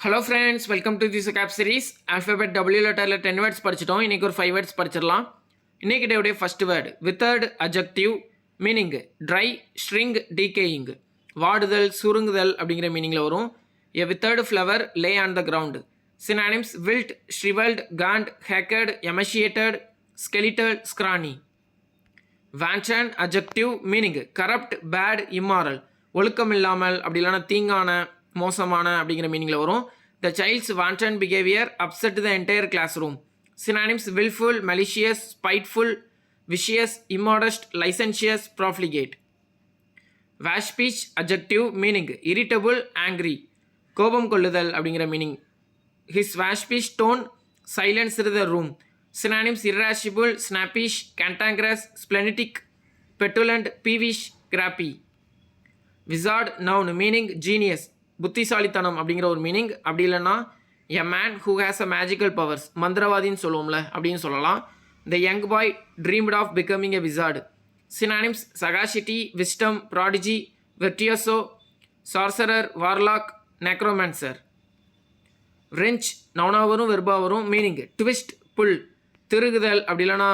Hello friends, welcome to this cap series. Alphabet W லெட்டரில் 10 words படிச்சிட்டோம். இன்றைக்கி ஒரு 5 words படிச்சிடலாம். இன்றைக்கி டேவுடைய first word withered adjective, meaning dry, shrink, decaying. வாடுதல், சுருங்குதல் அப்படிங்கிற மீனிங்கில் வரும். A withered flower lay on the ground. Synonyms wilt, shrivelled, gaunt, haggard, emaciated, skeletal, scrawny. Wanton adjective, meaning corrupt, bad, immoral. ஒழுக்கம் இல்லாமல் அப்படி இல்லைனா தீங்கான, மோசமான அப்படிங்கிற மீனிங்கில் வரும். The child's wanton behaviour upset the entire classroom. Synonyms wilful, malicious, spiteful, vicious, immodest, licentious, profligate. Waspish adjective, meaning irritable, angry, கோபம் கொள்ளுதல் அப்படிங்கிற meaning. His waspish tone silenced the room. Synonyms irascible, snappish, cantankerous, splenetic, petulant, peevish, crabby. Wizard noun, meaning genius, புத்திசாலித்தனம் அப்படிங்கிற ஒரு meaning. அப்படி இல்லைன்னா a man who has a magical powers, மந்திரவாதின்னு சொல்லுவோம்ல அப்படின்னு சொல்லலாம். The young boy dreamed of becoming a wizard. Synonyms sagacity, wisdom, prodigy, virtuoso, sorcerer, warlock, necromancer. Wrench நவுனா வரும், வெர்பா வரும். மீனிங் ட்விஸ்ட், புல், திருகுதல் அப்படி இல்லைனா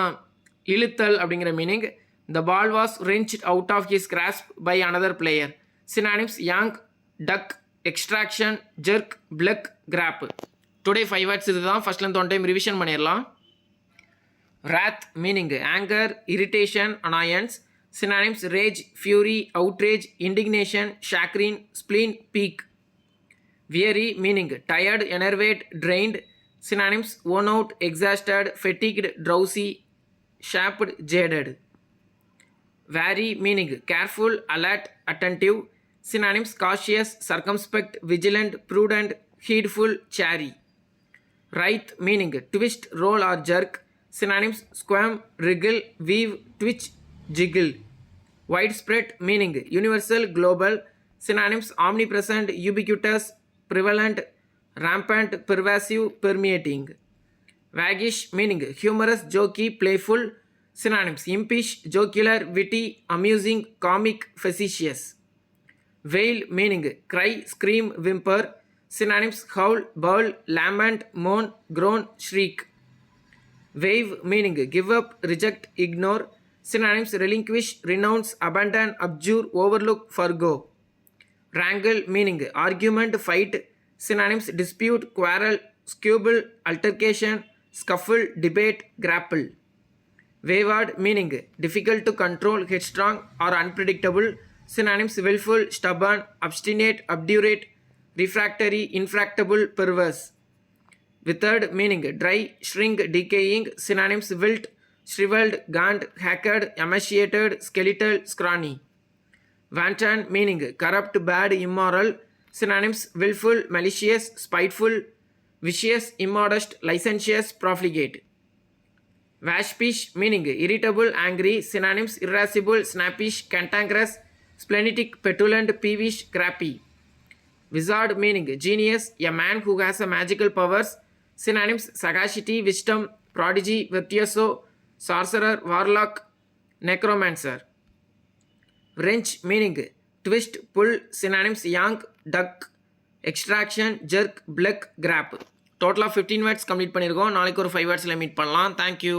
இழுத்தல் அப்படிங்கிற meaning. The ball was wrenched out of his grasp by another player. Synonyms yank, tug, extraction, jerk, pluck, grab. Today 5 words இதுதான். ஃபர்ஸ்ட்லேருந்து 1 டைம் ரிவிஷன் பண்ணிடலாம். wrath, meaning anger, irritation, annoyance. Synonyms rage, fury, outrage, indignation, chagrin, spleen, pique. weary, meaning tired, enervate, drained. Synonyms worn out, exhausted, fatigued, drowsy, chapped, jaded. Wary, meaning careful, alert, attentive. Synonyms cautious, circumspect, vigilant, prudent, heedful, chary. Writhe, meaning twist, roll or jerk. Synonyms squirm, wriggle, weave, twitch, jiggle. Widespread, meaning universal, global. Synonyms omnipresent, ubiquitous, prevalent, rampant, pervasive, permeating. Waggish, meaning humorous, jokey, playful. Synonyms impish, jocular, witty, amusing, comic, facetious. Wail, meaning cry, scream, whimper. Synonyms howl, bawl, lament, moan, groan, shriek. Wave, meaning give up, reject, ignore. Synonyms relinquish, renounce, abandon, abjure, overlook, forgo. Wrangle, meaning argument, fight. Synonyms dispute, quarrel, squabble, altercation, scuffle, debate, grapple. Wayward, meaning difficult to control, headstrong or unpredictable. Synonyms willful, stubborn, obstinate, obdurate, refractory, infractable, perverse. Withered, meaning dry, shrink, decaying. Synonyms wilt, shriveled, gaunt, hacked, emaciated, skeletal, scrawny. Wanton, meaning corrupt, bad, immoral. Synonyms willful, malicious, spiteful, vicious, immodest, licentious, profligate. Washpish, meaning irritable, angry. Synonyms irascible, snappish, cantankerous, splenetic, petulant, peevish, crappy. Wizard, meaning genius, a man who has a magical powers. Synonyms sagacity, wisdom, prodigy, virtuoso, sorcerer, warlock, necromancer. Wrench, meaning twist, pull. Synonyms yank, duck, extraction, jerk, pluck, grab. Total of 15 words complete பண்ணியிருக்கோம். நாளைக்கு ஒரு 5 wordsல meet பண்ணலாம். Thank you.